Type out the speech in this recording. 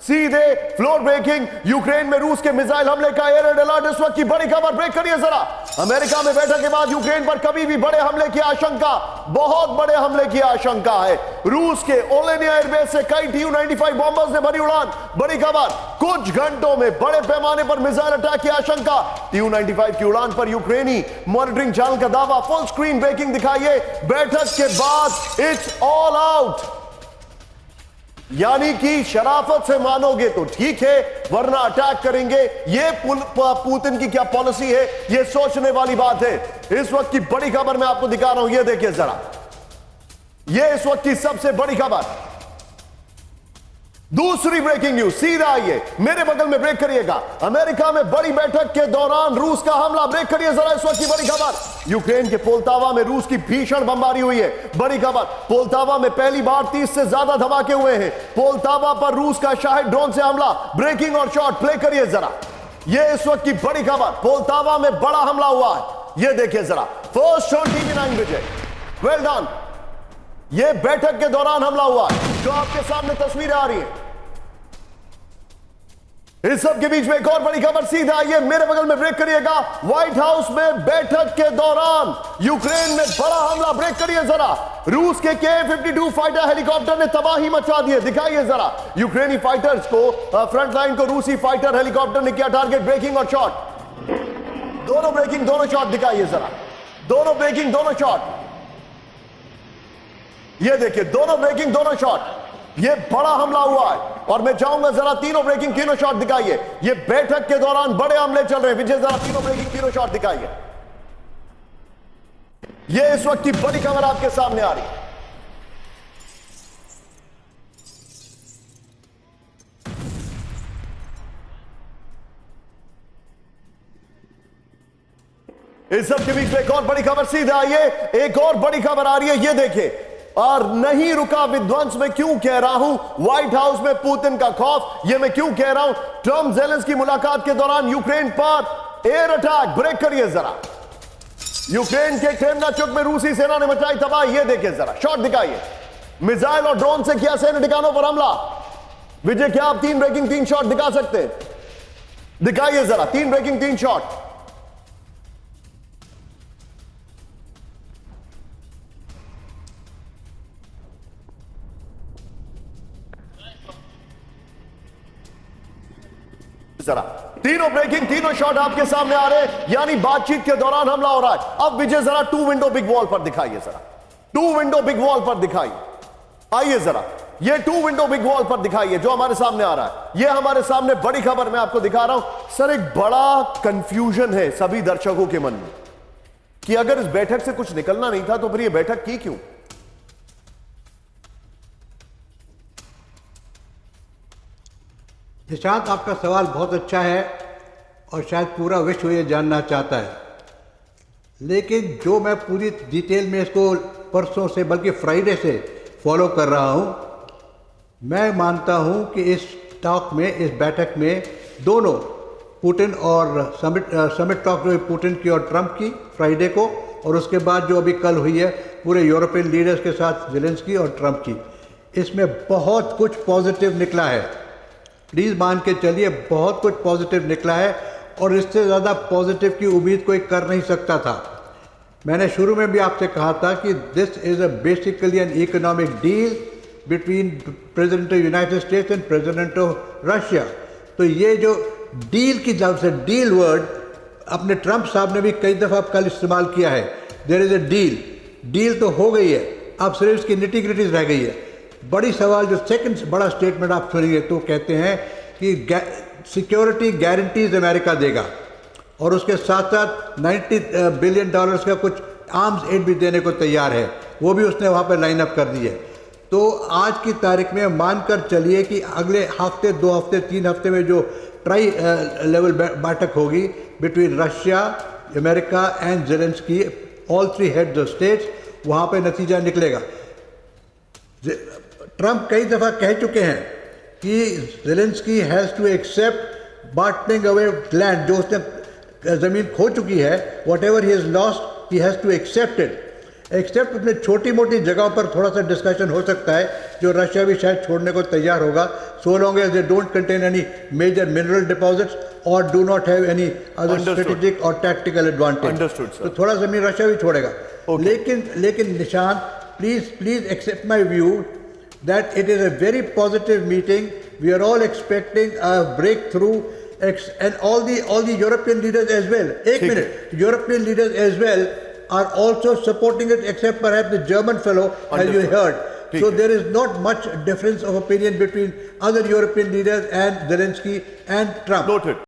सीधे floor breaking, Ukraine में रूस के मिसाइल हमले का एयर अलर्ट। इस वक्त की बड़ी खबर, ब्रेक करिए जरा। अमेरिका में बैठक के बाद यूक्रेन पर कभी भी बड़े हमले की आशंका, बहुत बड़े हमले की आशंका है। रूस के ओलेनिया एयरबेस से कई Tu-95 बॉम्बर्स ने भरी उड़ान। बड़ी खबर, कुछ घंटों में बड़े पैमाने पर मिसाइल अटैक की आशंका। Tu-95 की उड़ान पर यूक्रेनी मॉनिटरिंग चैनल का दावा, फुल स्क्रीन ब्रेकिंग दिखाइए। बैठक के बाद इट्स ऑल आउट, यानी कि शराफत से मानोगे तो ठीक है, वरना अटैक करेंगे। ये पुतिन की क्या पॉलिसी है, ये सोचने वाली बात है। इस वक्त की बड़ी खबर मैं आपको दिखा रहा हूं, ये देखिए जरा, ये इस वक्त की सबसे बड़ी खबर। दूसरी ब्रेकिंग न्यूज, सीधा आइए मेरे बगल में, ब्रेक करिएगा। अमेरिका में बड़ी बैठक के दौरान रूस का हमला, ब्रेक करिए जरा। इस वक्त की बड़ी खबर, यूक्रेन के पोल्तावा में रूस की भीषण बमबारी हुई है। बड़ी खबर, पोल्तावा में पहली बार 30 से ज्यादा धमाके हुए हैं। पोल्तावा पर रूस का शाहिद ड्रोन से हमला, ब्रेकिंग और शॉट, प्ले करिए जरा। यह इस वक्त की बड़ी खबर, पोल्तावा में बड़ा हमला हुआ है। यह देखिए जरा, फर्स्ट ऑन टीवी 9 बजे। Well done. यह बैठक के दौरान हमला हुआ है, जो आपके सामने तस्वीरें आ रही हैं। इस सब के बीच में एक और बड़ी खबर, सीधा आइए मेरे बगल में, ब्रेक करिएगा। व्हाइट हाउस में बैठक के दौरान यूक्रेन में बड़ा हमला, ब्रेक करिए जरा। रूस के Ka-52 फाइटर हेलीकॉप्टर ने तबाही मचा दी है, दिखाइए जरा। यूक्रेनी फाइटर्स को, फ्रंट लाइन को रूसी फाइटर हेलीकॉप्टर ने किया टारगेट, ब्रेकिंग और शॉट, दोनों ब्रेकिंग दोनों शॉट दिखाइए जरा, दोनों ब्रेकिंग दोनों शॉट। ये देखिए, दोनों ब्रेकिंग दोनों शॉट, ये बड़ा हमला हुआ है। और मैं चाहूंगा जरा तीनों ब्रेकिंग तीनों शॉट दिखाइए। ये बैठक के दौरान बड़े हमले चल रहे हैं, विजय जरा तीनों ब्रेकिंग तीनों शॉट दिखाइए। ये इस वक्त की बड़ी खबर आपके सामने आ रही है। इस सब के बीच में एक और बड़ी खबर, सीधे आइए, एक और बड़ी खबर आ रही है, ये देखिए। और नहीं रुका विध्वंस, में क्यों कह रहा हूं, व्हाइट हाउस में पुतिन का खौफ, यह मैं क्यों कह रहा हूं। ट्रंप ज़ेलेंस्की मुलाकात के दौरान यूक्रेन पर एयर अटैक, ब्रेक करिए जरा। यूक्रेन के क्रेमनाचुक में रूसी सेना ने मचाई तबाही, यह देखिए जरा, शॉट दिखाइए। मिसाइल और ड्रोन से किया सैन्य ठिकानों पर हमला। विजय, क्या आप 3 ब्रेकिंग 3 शॉट दिखा सकते हैं? दिखाइए जरा 3 ब्रेकिंग 3 शॉट। जरा तीनों ब्रेकिंग तीनों शॉट आपके सामने आ रहे हैं, यानी बातचीत के दौरान हमला हो रहा है। अब विजय जरा 2 विंडो बिग वॉल पर दिखाइए जरा, 2 विंडो बिग वॉल पर दिखाइए। आइए जरा, ये 2 विंडो बिग वॉल पर दिखाइए जो हमारे सामने आ रहा है। ये हमारे सामने बड़ी खबर मैं आपको दिखा रहा हूं। सर, एक बड़ा कंफ्यूजन है सभी दर्शकों के मन में कि अगर इस बैठक से कुछ निकलना नहीं था तो फिर ये बैठक की क्यों? निशांत, आपका सवाल बहुत अच्छा है और शायद पूरा विश्व ये जानना चाहता है, लेकिन जो मैं पूरी डिटेल में इसको परसों से बल्कि फ्राइडे से फॉलो कर रहा हूँ, मैं मानता हूँ कि इस टॉक में, इस बैठक में दोनों पुतिन और समिट टॉक जो पुतिन की और ट्रंप की फ्राइडे को, और उसके बाद जो अभी कल हुई है पूरे यूरोपियन लीडर्स के साथ ज़ेलेंस्की और ट्रंप की, इसमें बहुत कुछ पॉजिटिव निकला है। प्लीज़ मान के चलिए, बहुत कुछ पॉजिटिव निकला है और इससे ज़्यादा पॉजिटिव की उम्मीद कोई कर नहीं सकता था। मैंने शुरू में भी आपसे कहा था कि this is a basically an economic deal between president of United states and president of Russia. तो ये जो डील की तरफ से, डील वर्ड अपने ट्रंप साहब ने भी कई दफ़ा कल इस्तेमाल किया है। There is a deal, deal तो हो गई है, अब सिर्फ इसकी निटी ग्रिटीज रह गई है। बड़ी सवाल जो सेकंड बड़ा स्टेटमेंट आप सुनेंगे तो कहते हैं कि सिक्योरिटी गारंटीज अमेरिका देगा और उसके साथ साथ $90 बिलियन का कुछ आर्म्स एड भी देने को तैयार है, वो भी उसने वहाँ पर लाइन अप कर दी है। तो आज की तारीख में मानकर चलिए कि अगले हफ्ते, 2 हफ्ते, 3 हफ्ते में जो ट्राई लेवल बैठक होगी between Russia, America and Zelensky, all 3 heads of states, वहाँ पे नतीजा निकलेगा। ट्रंप कई दफ़ा कह चुके हैं कि Zelensky has to accept bartering away land, जो उसने ज़मीन खो चुकी है, whatever he has lost he has to accept it. Accept अपने छोटी मोटी जगहों पर थोड़ा सा डिस्कशन हो सकता है, जो रशिया भी शायद छोड़ने को तैयार होगा, so long as they don't contain any major mineral deposits or do not have any other Understood. strategic or tactical advantage. Understood, sir. तो थोड़ा ज़मीन रशिया भी छोड़ेगा. Okay. लेकिन निशान, please accept my view that it is a very positive meeting. We are all expecting a breakthrough, and all the European leaders as well. European leaders as well are also supporting it, except perhaps the German fellow, as you heard. So there is not much difference of opinion between other European leaders and Zelensky and Trump. Noted.